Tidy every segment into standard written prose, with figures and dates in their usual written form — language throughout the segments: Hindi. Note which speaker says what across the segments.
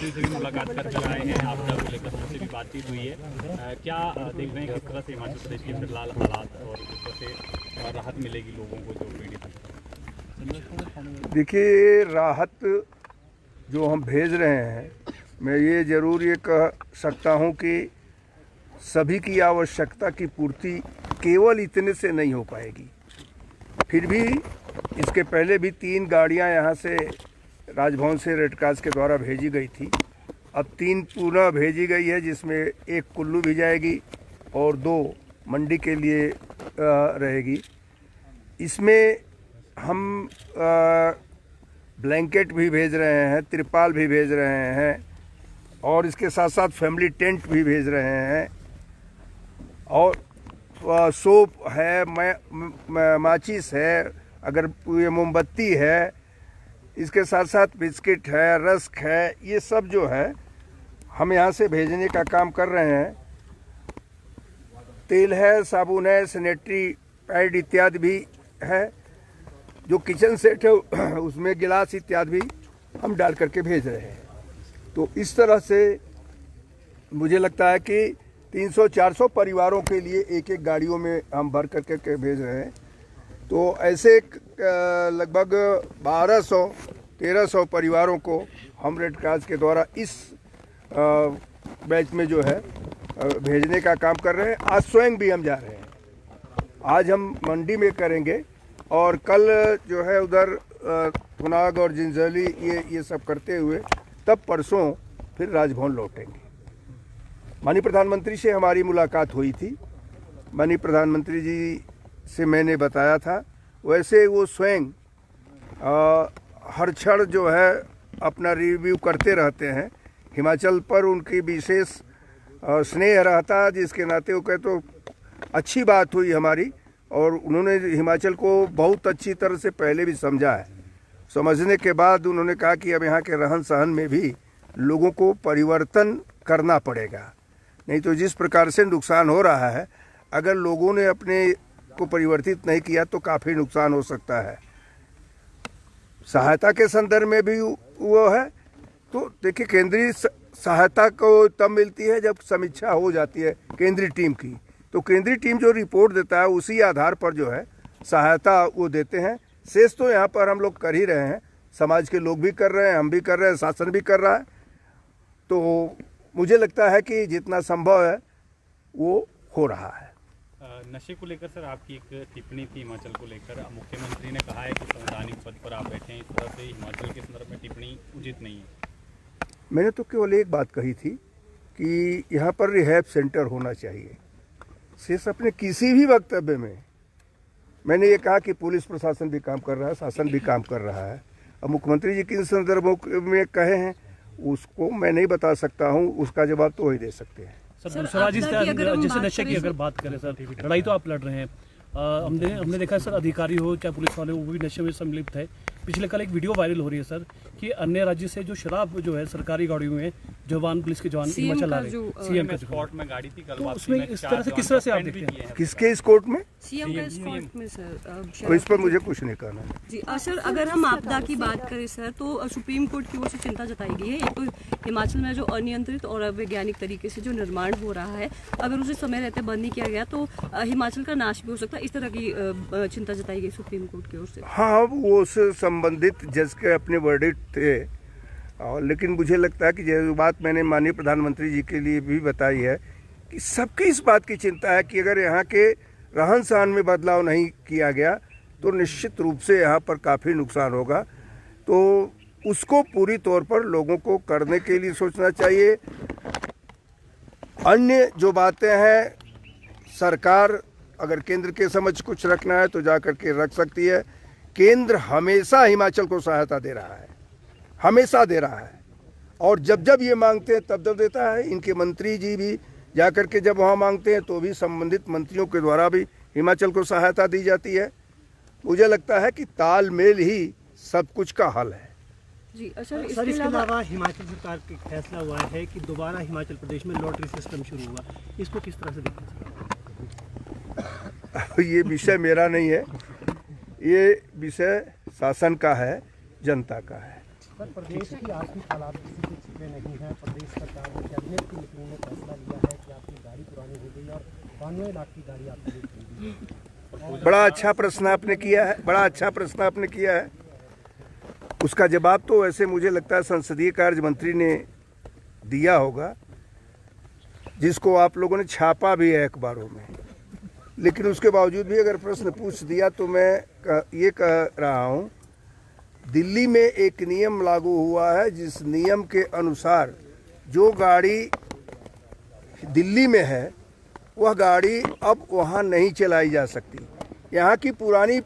Speaker 1: मुख्यमंत्री से भी मुलाकात कर आए हैं, आपदा को लेकर उनसे भी बातचीत हुई है। क्या देख रहे हैं किस तरह से हिमाचल प्रदेश के फिलहाल हालात और किस तरह से राहत मिलेगी लोगों को जो पीड़ित हैं?
Speaker 2: देखिए, राहत जो हम भेज रहे हैं, मैं ये ज़रूर ये कह सकता हूँ कि सभी की आवश्यकता की पूर्ति केवल इतने से नहीं हो पाएगी। फिर भी इसके पहले भी 3 गाड़ियाँ यहाँ से राजभवन से रेड क्रॉस के द्वारा भेजी गई थी। अब 3 पुनः भेजी गई है, जिसमें 1 कुल्लू भी जाएगी और 2 मंडी के लिए रहेगी। इसमें हम ब्लैंकेट भी भेज रहे हैं, तिरपाल भी भेज रहे हैं और इसके साथ साथ फैमिली टेंट भी भेज रहे हैं और सोप है, माचिस है, अगर ये मोमबत्ती है, इसके साथ साथ बिस्किट है, रस्क है, ये सब जो है हम यहाँ से भेजने का काम कर रहे हैं। तेल है, साबुन है, सैनिटरी पैड इत्यादि भी है। जो किचन सेट है उसमें गिलास इत्यादि भी हम डाल करके भेज रहे हैं। तो इस तरह से मुझे लगता है कि 300-400 परिवारों के लिए एक गाड़ियों में हम भर करके भेज रहे हैं। तो ऐसे लगभग 1200-1300 परिवारों को हम रेड क्रॉस के द्वारा इस बैच में जो है भेजने का काम कर रहे हैं। आज स्वयं भी हम जा रहे हैं। आज हम मंडी में करेंगे और कल जो है उधर थुनाग और जिंजली ये सब करते हुए तब परसों फिर राजभवन लौटेंगे। माननीय प्रधानमंत्री से हमारी मुलाकात हुई थी। माननीय प्रधानमंत्री जी से मैंने बताया था, वैसे वो स्वयं हर क्षण जो है अपना रिव्यू करते रहते हैं। हिमाचल पर उनकी विशेष स्नेह रहता, जिसके नाते वो कहे तो अच्छी बात हुई हमारी, और उन्होंने हिमाचल को बहुत अच्छी तरह से पहले भी समझा है। समझने के बाद उन्होंने कहा कि अब यहाँ के रहन सहन में भी लोगों को परिवर्तन करना पड़ेगा, नहीं तो जिस प्रकार से नुकसान हो रहा है, अगर लोगों ने अपने को परिवर्तित नहीं किया तो काफ़ी नुकसान हो सकता है। सहायता के संदर्भ में भी वो है। तो देखिए, केंद्रीय सहायता को तब मिलती है जब समीक्षा हो जाती है केंद्रीय टीम की। तो केंद्रीय टीम जो रिपोर्ट देता है उसी आधार पर जो है सहायता वो देते हैं। शेष तो यहाँ पर हम लोग कर ही रहे हैं, समाज के लोग भी कर रहे हैं, हम भी कर रहे हैं, शासन भी कर रहा है। तो मुझे लगता है कि जितना संभव है वो हो रहा है।
Speaker 1: नशे को लेकर सर आपकी एक टिप्पणी थी हिमाचल को लेकर। मुख्यमंत्री ने कहा है कि संवैधानिक पद पर आप बैठे हैं, इस तरह से हिमाचल के संदर्भ में टिप्पणी उचित नहीं है।
Speaker 2: मैंने तो केवल एक बात कही थी कि यहाँ पर रिहैब सेंटर होना चाहिए। शेष अपने किसी भी वक्तव्य में मैंने ये कहा कि पुलिस प्रशासन भी काम कर रहा है, शासन भी काम कर रहा है। अब मुख्यमंत्री जी किन संदर्भों में कहे हैं उसको मैं नहीं बता सकता हूँ, उसका जवाब तो वही दे सकते हैं।
Speaker 3: सर, दूसरा जैसे नशे की अगर बात करें सर, लड़ाई तो आप लड़ रहे हैं। हमने देखा है सर, अधिकारी हो चाहे पुलिस वाले हो, वो भी नशे में सम्मिलित है। पिछले कल एक वीडियो वायरल हो रही है सर कि अन्य राज्य से जो शराब जो है सरकारी गाड़ियों में जवान, पुलिस के जवान हिमाचल आ रहे हैं। सीएम का स्कॉट में गाड़ी थी कल, उसमें इस तरह से किस तरह से आप देखते हैं?
Speaker 2: किसके स्कॉट में?
Speaker 4: सीएम का स्कॉट में सर।
Speaker 2: तो इस पर मुझे कुछ नहीं कहना
Speaker 4: जी। सर, अगर हम आपदा की बात करें सर, तो सुप्रीम कोर्ट की ओर से चिंता जताई गई है। एक तो हिमाचल में जो अनियंत्रित और अवैज्ञानिक तरीके से जो निर्माण हो रहा है, अगर उसे समय रहते बंद नहीं किया गया तो हिमाचल का नाश भी हो सकता है। इस तरह की चिंता जताई गई सुप्रीम कोर्ट की ओर से।
Speaker 2: हाँ, वो उससे संबंधित जज के अपने वर्डिक्ट थे, लेकिन मुझे लगता है कि जो बात मैंने माननीय प्रधानमंत्री जी के लिए भी बताई है कि सबकी इस बात की चिंता है कि अगर यहाँ के रहन सहन में बदलाव नहीं किया गया तो निश्चित रूप से यहाँ पर काफ़ी नुकसान होगा। तो उसको पूरी तौर पर लोगों को करने के लिए सोचना चाहिए। अन्य जो बातें हैं, सरकार अगर केंद्र के समझ कुछ रखना है तो जा कर के रख सकती है। केंद्र हमेशा हिमाचल को सहायता दे रहा है, हमेशा दे रहा है, और जब जब ये मांगते हैं तब तब देता है। इनके मंत्री जी भी जा कर के जब वहाँ मांगते हैं तो भी संबंधित मंत्रियों के द्वारा भी हिमाचल को सहायता दी जाती है। मुझे लगता है कि तालमेल ही सब कुछ का हल है।
Speaker 3: जी। सर, इसके अलावा हिमाचल सरकार का फैसला हुआ है कि दोबारा हिमाचल प्रदेश में लॉटरी सिस्टम शुरू हुआ, इसको किस तरह से देखते हैं?
Speaker 2: ये विषय मेरा नहीं है, ये विषय शासन का है, जनता का है।
Speaker 5: प्रदेश की आर्थिक हालात पे नहीं है। प्रदेश सरकार ने कैबिनेट की मीटिंग में फैसला लिया है कि आपकी गाड़ी पुरानी हो गई और 92 लाख की गाड़ी आपके लिए खरीदी।
Speaker 2: बड़ा अच्छा प्रश्न आपने किया है, बड़ा अच्छा प्रश्न आपने किया है। उसका जवाब तो वैसे मुझे लगता है संसदीय कार्य मंत्री ने दिया होगा, जिसको आप लोगों ने छापा भी है अखबारों में। लेकिन उसके बावजूद भी अगर प्रश्न पूछ दिया तो मैं ये कह रहा हूँ, दिल्ली में एक नियम लागू हुआ है, जिस नियम के अनुसार जो गाड़ी दिल्ली में है वह गाड़ी अब वहाँ नहीं चलाई जा सकती। यहाँ की पुरानी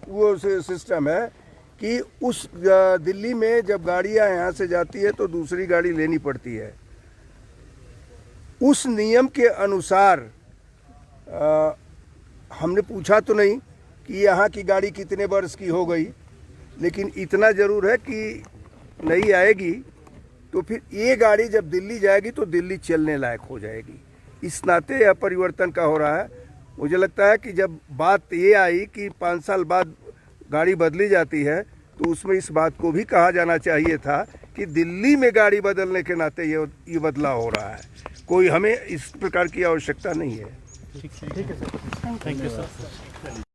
Speaker 2: वो सिस्टम है कि उस दिल्ली में जब गाड़ियाँ यहाँ से जाती है तो दूसरी गाड़ी लेनी पड़ती है। उस नियम के अनुसार हमने पूछा तो नहीं कि यहाँ की गाड़ी कितने वर्ष की हो गई, लेकिन इतना ज़रूर है कि नहीं आएगी तो फिर ये गाड़ी जब दिल्ली जाएगी तो दिल्ली चलने लायक हो जाएगी। इस नाते यह परिवर्तन का हो रहा है। मुझे लगता है कि जब बात ये आई कि 5 साल बाद गाड़ी बदली जाती है तो उसमें इस बात को भी कहा जाना चाहिए था कि दिल्ली में गाड़ी बदलने के नाते ये बदलाव हो रहा है। कोई हमें इस प्रकार की आवश्यकता नहीं है।
Speaker 3: ठीक है सर, थैंक यू सर।